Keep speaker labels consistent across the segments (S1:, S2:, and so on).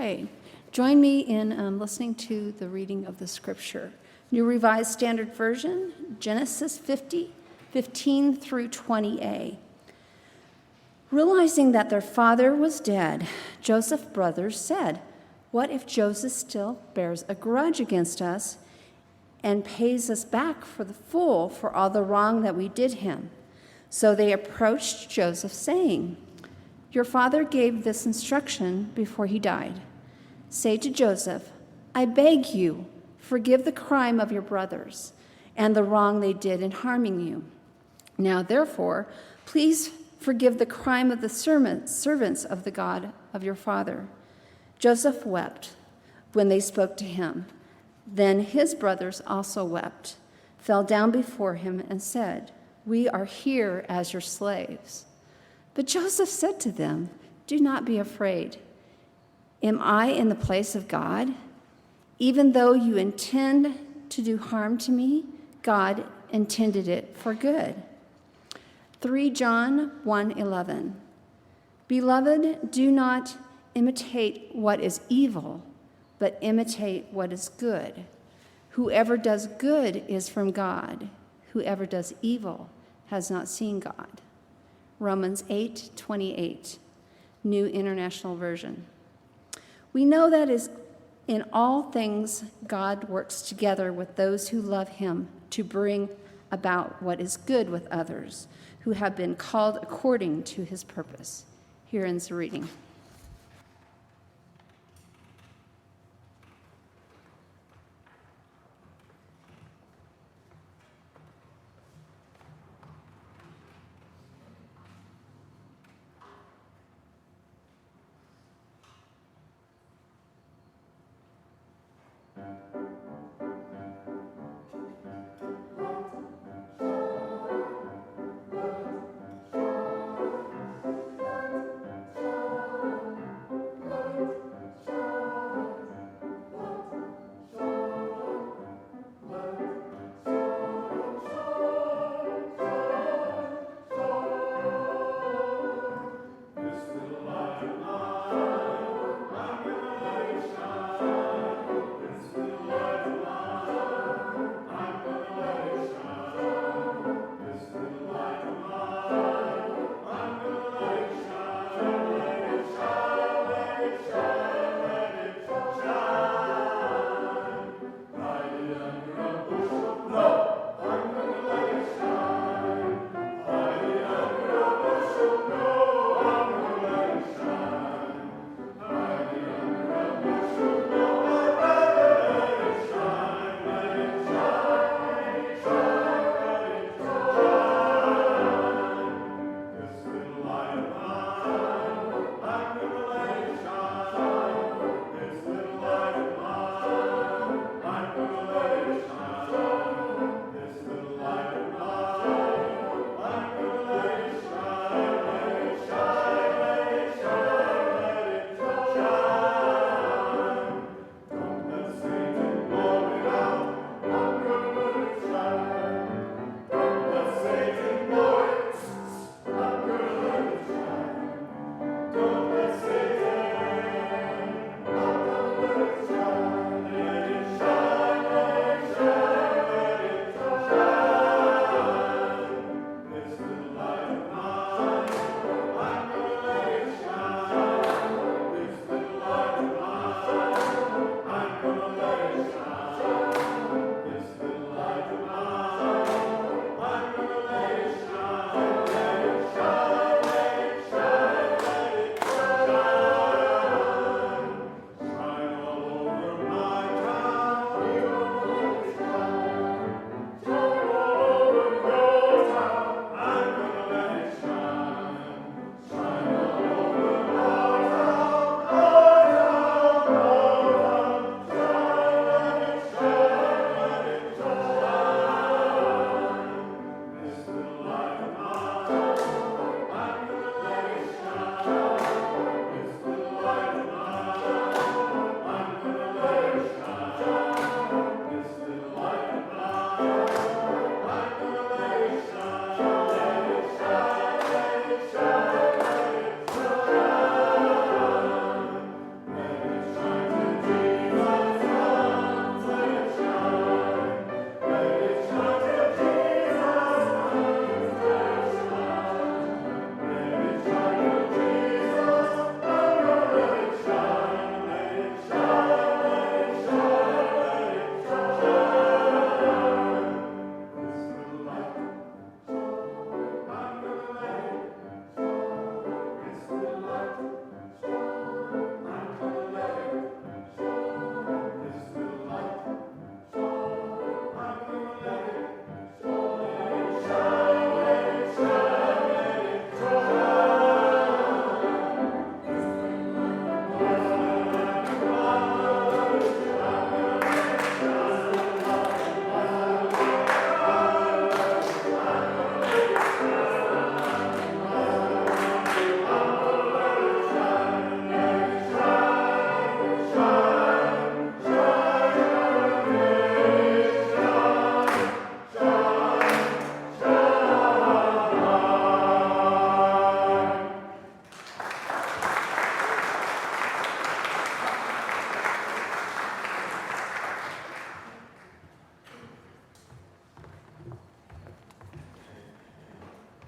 S1: pray. Join me in listening to the reading of the scripture. New Revised Standard Version, Genesis 50, 15 through 20a. Realizing that their father was dead, Joseph's brothers said, "What if Joseph still bears a grudge against us and pays us back for the full for all the wrong that we did him?" So they approached Joseph, saying, "Your father gave this instruction before he died. Say to Joseph, 'I beg you, forgive the crime of your brothers and the wrong they did in harming you. Now, therefore, please forgive the crime of the servants of the God of your father.'" Joseph wept when they spoke to him. Then his brothers also wept, fell down before him, and said, "We are here as your slaves." But Joseph said to them, "Do not be afraid. Am I in the place of God? Even though you intend to do harm to me, God intended it for good." 3 John 1:11. Beloved, do not imitate what is evil, but imitate what is good. Whoever does good is from God. Whoever does evil has not seen God. Romans 8:28, New International Version. We know that is in all things God works together with those who love him to bring about what is good with others who have been called according to his purpose. Here ends the reading.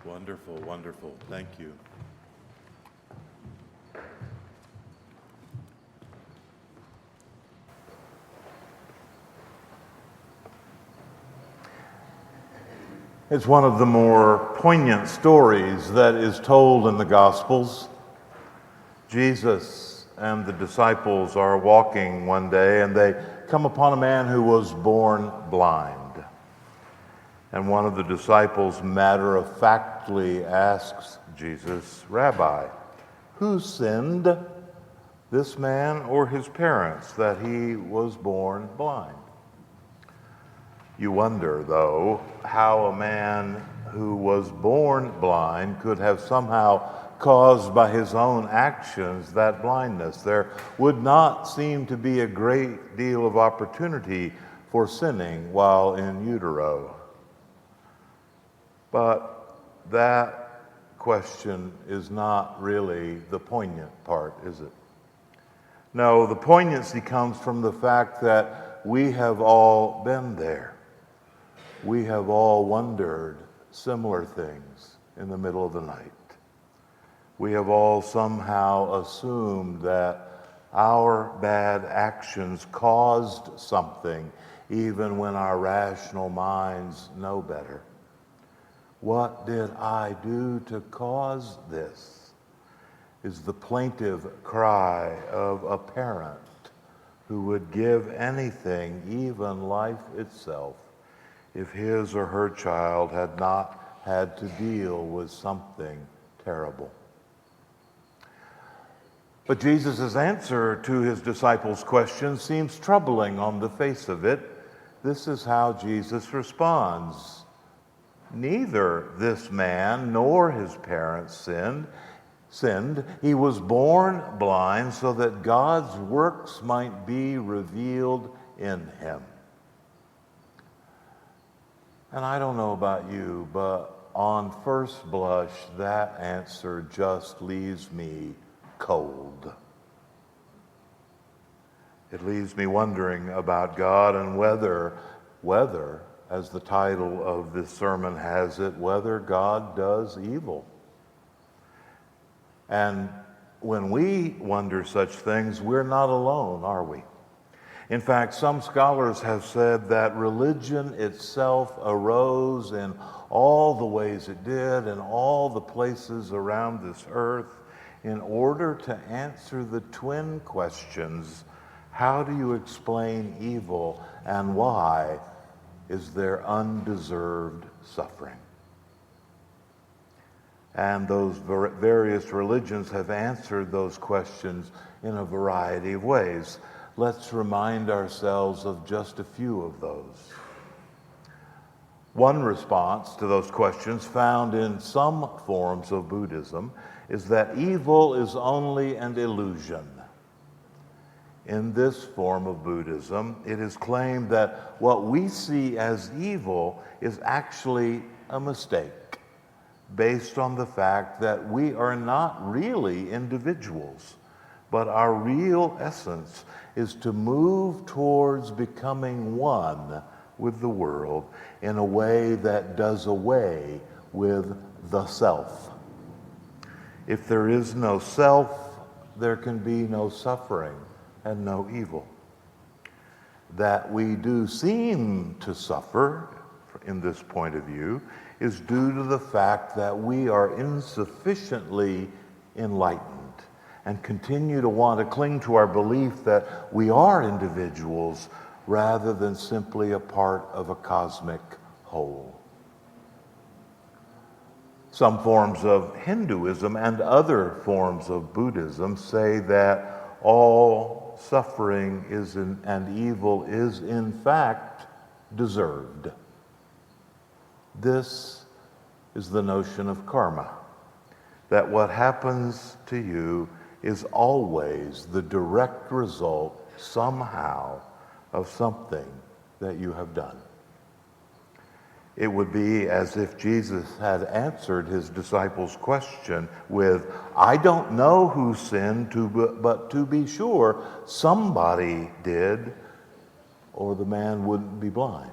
S2: Wonderful, wonderful. Thank you. It's one of the more poignant stories that is told in the Gospels. Jesus and the disciples are walking one day, and they come upon a man who was born blind. And one of the disciples matter-of-factly asks Jesus, "Rabbi, who sinned, this man or his parents, that he was born blind?" You wonder, though, how a man who was born blind could have somehow caused by his own actions that blindness. There would not seem to be a great deal of opportunity for sinning while in utero. But that question is not really the poignant part, is it? No, the poignancy comes from the fact that we have all been there. We have all wondered similar things in the middle of the night. We have all somehow assumed that our bad actions caused something, even when our rational minds know better. What did I do to cause this? Is the plaintive cry of a parent who would give anything, even life itself, if his or her child had not had to deal with something terrible. But Jesus' answer to his disciples' question seems troubling on the face of it. This is how Jesus responds. Neither this man nor his parents sinned. He was born blind so that God's works might be revealed in him. And I don't know about you, but on first blush, that answer just leaves me cold. It leaves me wondering about God and whether, as the title of this sermon has it, whether God does evil. And when we wonder such things, we're not alone, are we? In fact, some scholars have said that religion itself arose in all the ways it did in all the places around this earth in order to answer the twin questions: how do you explain evil, and why is there undeserved suffering? And those various religions have answered those questions in a variety of ways. Let's remind ourselves of just a few of those. One response to those questions, found in some forms of Buddhism, is that evil is only an illusion. In this form of Buddhism, it is claimed that what we see as evil is actually a mistake, based on the fact that we are not really individuals, but our real essence is to move towards becoming one with the world in a way that does away with the self. If there is no self, there can be no suffering and no evil. That we do seem to suffer, in this point of view, is due to the fact that we are insufficiently enlightened. and continue to want to cling to our belief that we are individuals rather than simply a part of a cosmic whole. Some forms of Hinduism and other forms of Buddhism say that all suffering and evil is in fact deserved. This is the notion of karma, that what happens to you is always the direct result somehow of something that you have done. It would be as if Jesus had answered his disciples' question with, I don't know who sinned, but to be sure, somebody did, or the man wouldn't be blind.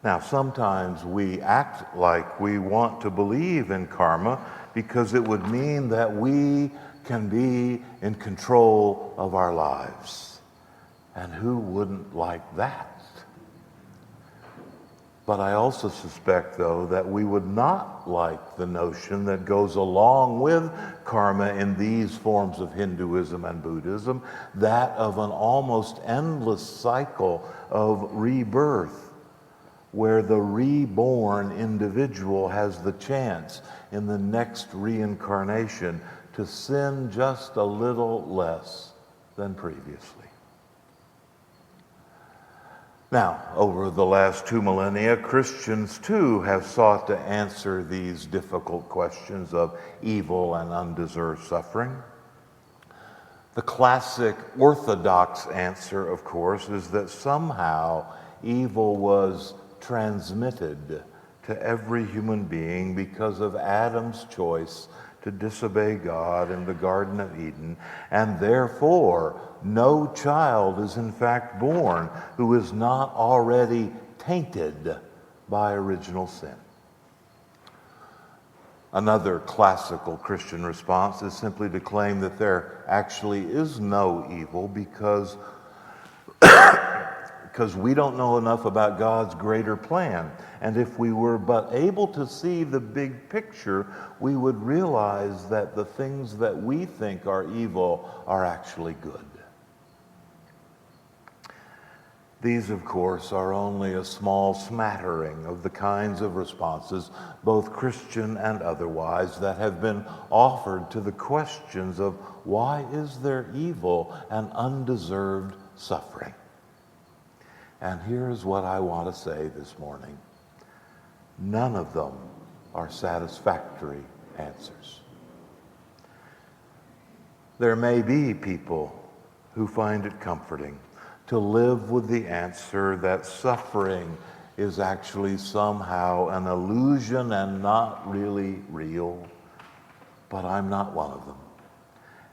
S2: Now, sometimes we act like we want to believe in karma because it would mean that we can be in control of our lives. And who wouldn't like that? But I also suspect, though, that we would not like the notion that goes along with karma in these forms of Hinduism and Buddhism, that of an almost endless cycle of rebirth, where the reborn individual has the chance in the next reincarnation to sin just a little less than previously. Now, over the last 2 millennia, Christians too have sought to answer these difficult questions of evil and undeserved suffering. The classic orthodox answer, of course, is that somehow evil was transmitted to every human being because of Adam's choice to disobey God in the Garden of Eden, and therefore no child is in fact born who is not already tainted by original sin. Another classical Christian response is simply to claim that there actually is no evil because we don't know enough about God's greater plan. And if we were but able to see the big picture, we would realize that the things that we think are evil are actually good. These, of course, are only a small smattering of the kinds of responses, both Christian and otherwise, that have been offered to the questions of why is there evil and undeserved suffering? And here's what I want to say this morning. None of them are satisfactory answers. There may be people who find it comforting to live with the answer that suffering is actually somehow an illusion and not really real, but I'm not one of them.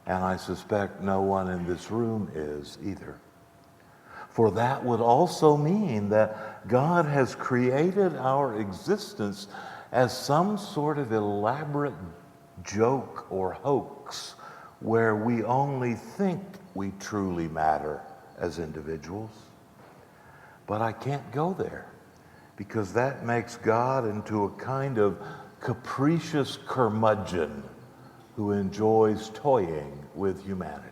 S2: And I suspect no one in this room is either. For that would also mean that God has created our existence as some sort of elaborate joke or hoax where we only think we truly matter as individuals. But I can't go there because that makes God into a kind of capricious curmudgeon who enjoys toying with humanity.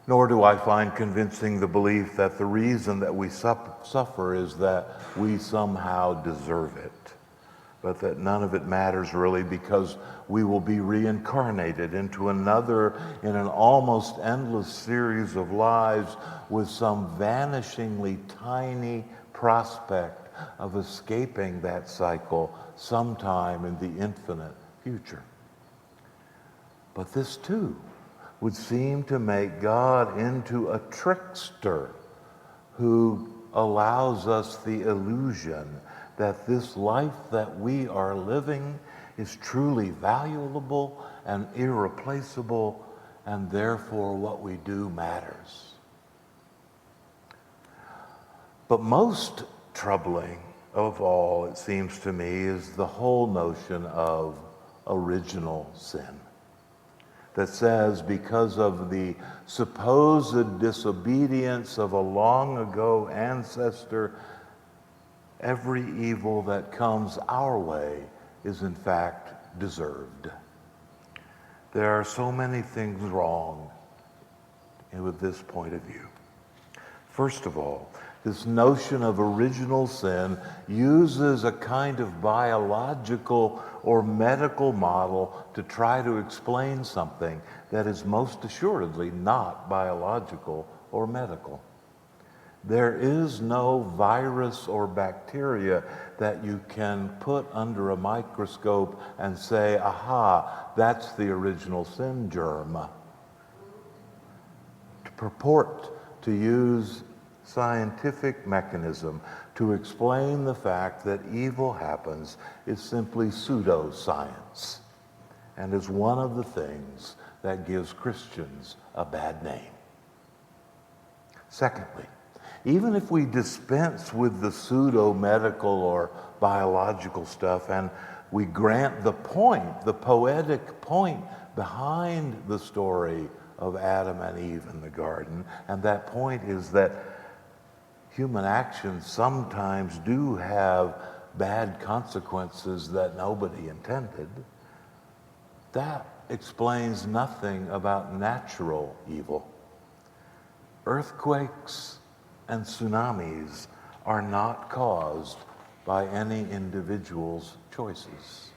S2: Nor do I find convincing the belief that the reason that we suffer is that we somehow deserve it, but that none of it matters really because we will be reincarnated into another in an almost endless series of lives with some vanishingly tiny prospect of escaping that cycle sometime in the infinite future. But this too would seem to make God into a trickster who allows us the illusion that this life that we are living is truly valuable and irreplaceable, and therefore what we do matters. But most troubling of all, it seems to me, is the whole notion of original sin. That says because of the supposed disobedience of a long ago ancestor, every evil that comes our way is in fact deserved. There are so many things wrong with this point of view. First of all, this notion of original sin uses a kind of biological or medical model to try to explain something that is most assuredly not biological or medical. There is no virus or bacteria that you can put under a microscope and say, aha, that's the original sin germ. To purport to use scientific mechanism to explain the fact that evil happens is simply pseudoscience, and is one of the things that gives Christians a bad name. Secondly, even if we dispense with the pseudo-medical or biological stuff and we grant the point, the poetic point behind the story of Adam and Eve in the garden, and that point is that human actions sometimes do have bad consequences that nobody intended, that explains nothing about natural evil. Earthquakes and tsunamis are not caused by any individual's choices.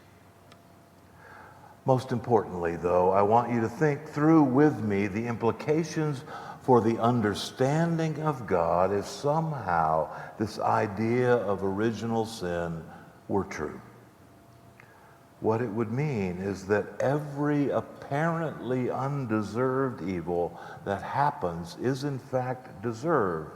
S2: Most importantly, though, I want you to think through with me the implications for the understanding of God if somehow this idea of original sin were true. What it would mean is that every apparently undeserved evil that happens is in fact deserved,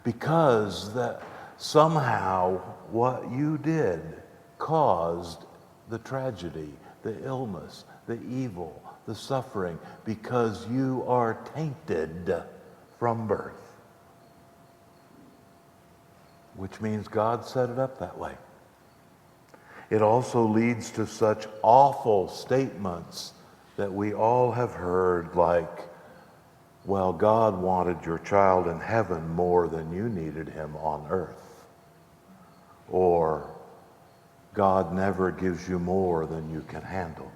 S2: because that somehow what you did caused the tragedy, the illness, the evil, the suffering, because you are tainted from birth. Which means God set it up that way. It also leads to such awful statements that we all have heard, like, well, God wanted your child in heaven more than you needed him on earth. Or, God never gives you more than you can handle.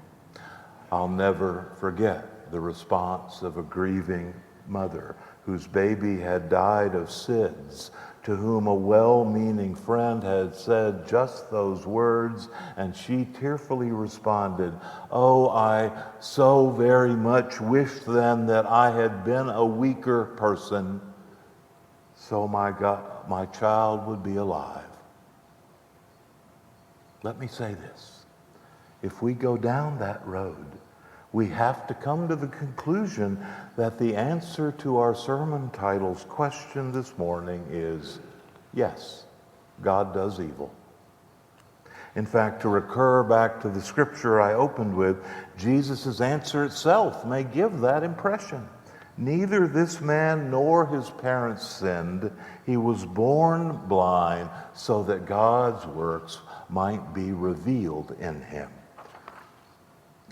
S2: I'll never forget the response of a grieving mother whose baby had died of SIDS, to whom a well-meaning friend had said just those words, and she tearfully responded, "Oh, I so very much wished then that I had been a weaker person, so my child would be alive." Let me say this. If we go down that road, we have to come to the conclusion that the answer to our sermon title's question this morning is yes, God does evil. In fact, to recur back to the scripture I opened with, Jesus' answer itself may give that impression. Neither this man nor his parents sinned. He was born blind so that God's works might be revealed in him.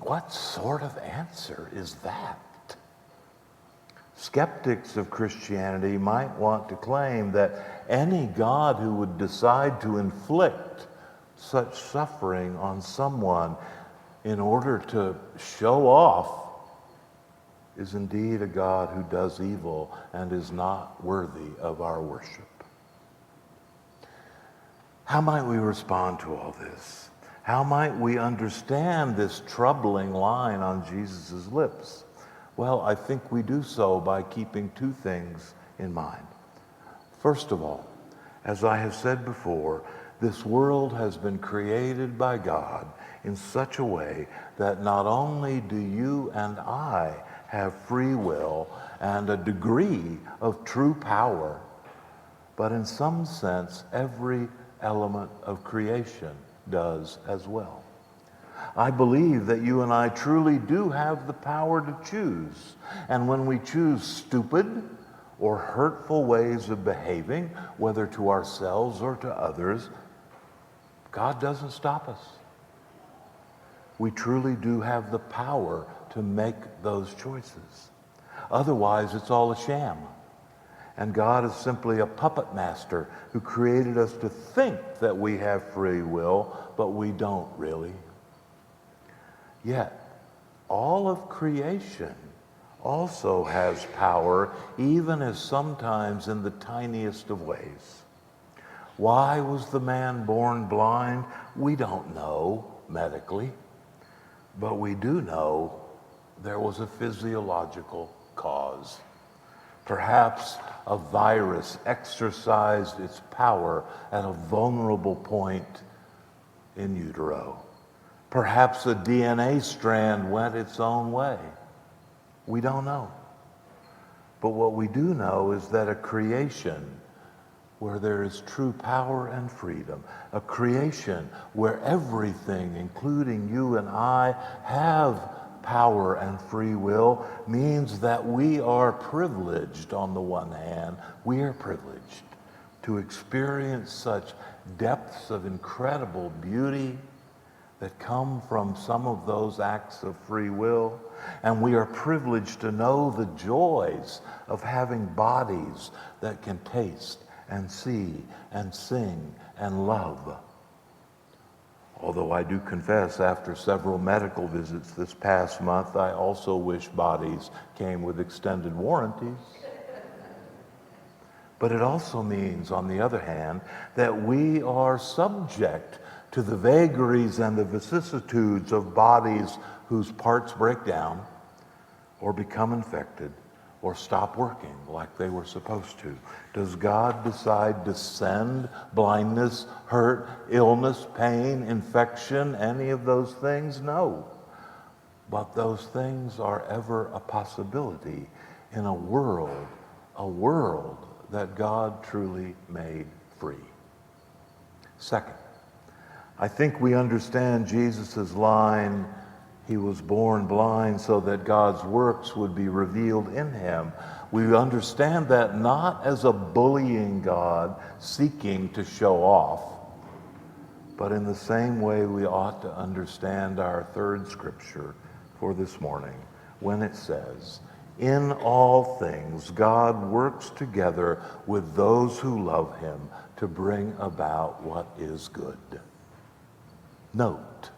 S2: What sort of answer is that? Skeptics of Christianity might want to claim that any God who would decide to inflict such suffering on someone in order to show off is indeed a God who does evil and is not worthy of our worship. How might we respond to all this? How might we understand this troubling line on Jesus' lips? Well, I think we do so by keeping two things in mind. First of all, as I have said before, this world has been created by God in such a way that not only do you and I have free will and a degree of true power, but in some sense, every element of creation does as well. I believe that you and I truly do have the power to choose. And when we choose stupid or hurtful ways of behaving, whether to ourselves or to others, God doesn't stop us. We truly do have the power to make those choices. Otherwise, it's all a sham. And God is simply a puppet master who created us to think that we have free will, but we don't really. Yet, all of creation also has power, even as sometimes in the tiniest of ways. Why was the man born blind? We don't know medically, but we do know there was a physiological cause. Perhaps a virus exercised its power at a vulnerable point in utero. Perhaps a DNA strand went its own way. We don't know. But what we do know is that a creation where there is true power and freedom, a creation where everything, including you and I, have power and free will, means that we are privileged. On the one hand, we are privileged to experience such depths of incredible beauty that come from some of those acts of free will, and we are privileged to know the joys of having bodies that can taste and see and sing and love. Although I do confess, after several medical visits this past month, I also wish bodies came with extended warranties. But it also means, on the other hand, that we are subject to the vagaries and the vicissitudes of bodies whose parts break down or become infected or stop working like they were supposed to. Does God decide to send blindness, hurt, illness, pain, infection, any of those things? No. But those things are ever a possibility in a world that God truly made free. Second, I think we understand Jesus' line, he was born blind so that God's works would be revealed in him. We understand that not as a bullying God seeking to show off, but in the same way we ought to understand our third scripture for this morning when it says, in all things God works together with those who love him to bring about what is good. Note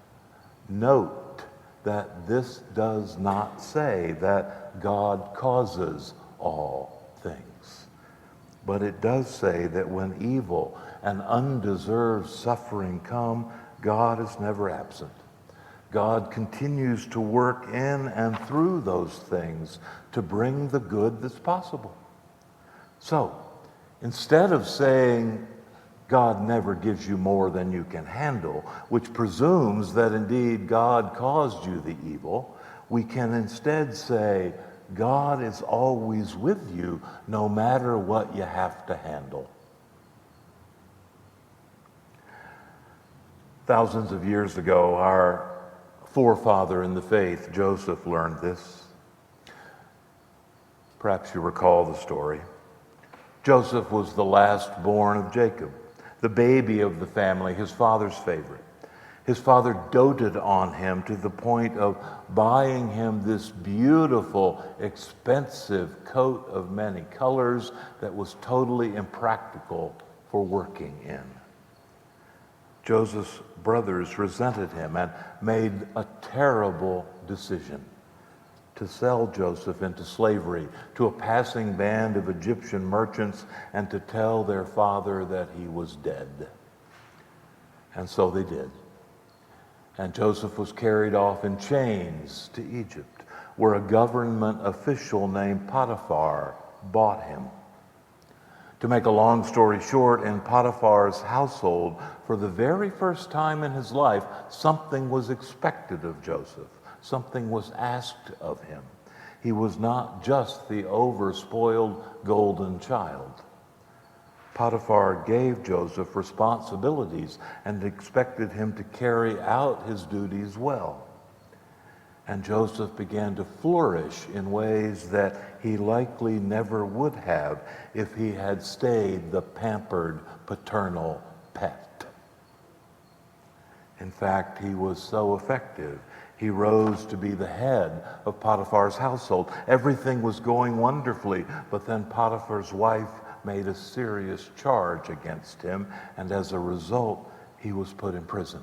S2: that this does not say that God causes all things. But it does say that when evil and undeserved suffering come, God is never absent. God continues to work in and through those things to bring the good that's possible. So, instead of saying, God never gives you more than you can handle, which presumes that indeed God caused you the evil, we can instead say, God is always with you no matter what you have to handle. Thousands of years ago, our forefather in the faith, Joseph, learned this. Perhaps you recall the story. Joseph was the last born of Jacob, the baby of the family, his father's favorite. His father doted on him to the point of buying him this beautiful, expensive coat of many colors that was totally impractical for working in. Joseph's brothers resented him and made a terrible decision to sell Joseph into slavery to a passing band of Egyptian merchants and to tell their father that he was dead. And so they did. And Joseph was carried off in chains to Egypt, where a government official named Potiphar bought him. To make a long story short, in Potiphar's household, for the very first time in his life, something was expected of Joseph. Something was asked of him. He was not just the overspoiled golden child. Potiphar gave Joseph responsibilities and expected him to carry out his duties well. And Joseph began to flourish in ways that he likely never would have if he had stayed the pampered paternal pet. In fact, he was so effective, he rose to be the head of Potiphar's household. Everything was going wonderfully, but then Potiphar's wife made a serious charge against him, and as a result, he was put in prison.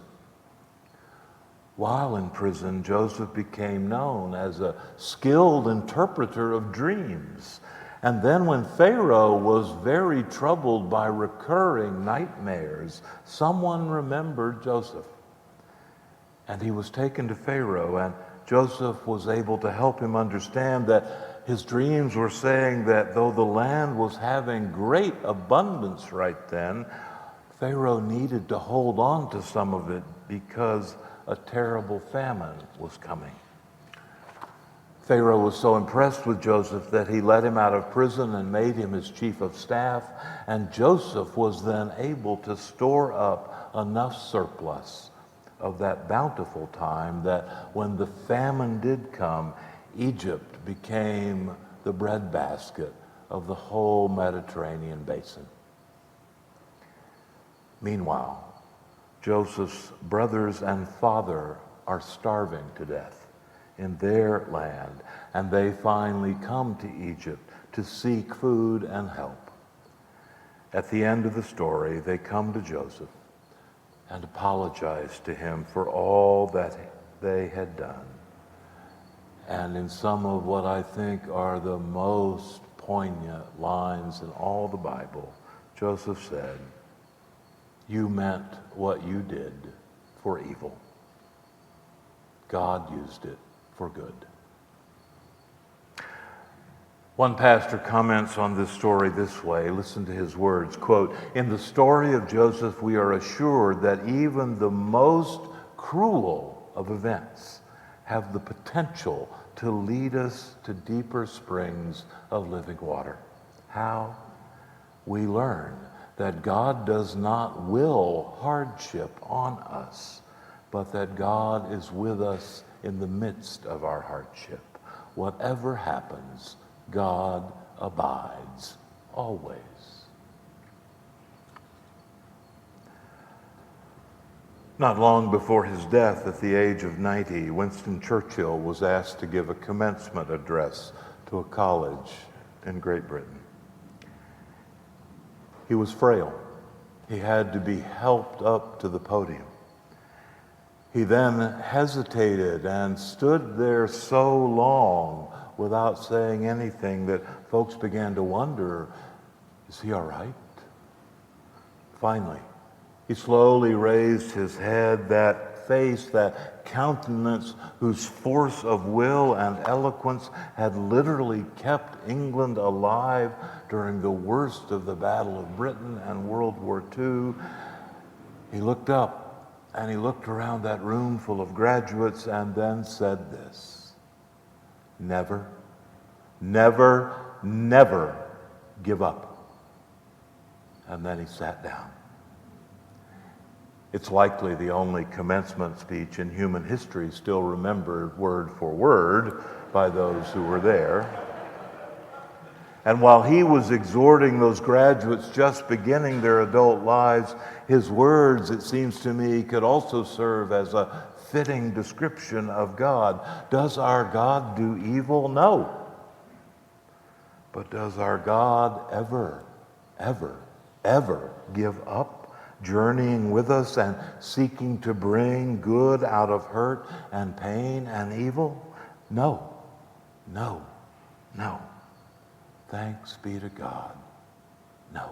S2: While in prison, Joseph became known as a skilled interpreter of dreams. And then when Pharaoh was very troubled by recurring nightmares, someone remembered Joseph. And he was taken to Pharaoh, and Joseph was able to help him understand that his dreams were saying that though the land was having great abundance right then, Pharaoh needed to hold on to some of it because a terrible famine was coming. Pharaoh was so impressed with Joseph that he let him out of prison and made him his chief of staff, and Joseph was then able to store up enough surplus of that bountiful time that when the famine did come, Egypt became the breadbasket of the whole Mediterranean basin. Meanwhile, Joseph's brothers and father are starving to death in their land, and they finally come to Egypt to seek food and help. At the end of the story, they come to Joseph and apologize to him for all that they had done. And in some of what I think are the most poignant lines in all the Bible, Joseph said, "You meant what you did for evil. God used it for good." One pastor comments on this story this way. Listen to his words, quote, "In the story of Joseph, we are assured that even the most cruel of events have the potential to lead us to deeper springs of living water. How? We learn that God does not will hardship on us, but that God is with us in the midst of our hardship. Whatever happens, God abides always." Not long before his death at the age of 90, Winston Churchill was asked to give a commencement address to a college in Great Britain. He was frail. He had to be helped up to the podium. He then hesitated and stood there so long without saying anything that folks began to wonder, is he all right? Finally, he slowly raised his head, that face, that countenance whose force of will and eloquence had literally kept England alive during the worst of the Battle of Britain and World War II. He looked up and he looked around that room full of graduates and then said this, "Never, never, never give up." And then he sat down. It's likely the only commencement speech in human history still remembered word for word by those who were there. And while he was exhorting those graduates just beginning their adult lives, his words, it seems to me, could also serve as a fitting description of God. Does our God do evil? No. But does our God ever, ever, ever give up, journeying with us and seeking to bring good out of hurt and pain and evil? No, no, no. Thanks be to God. No.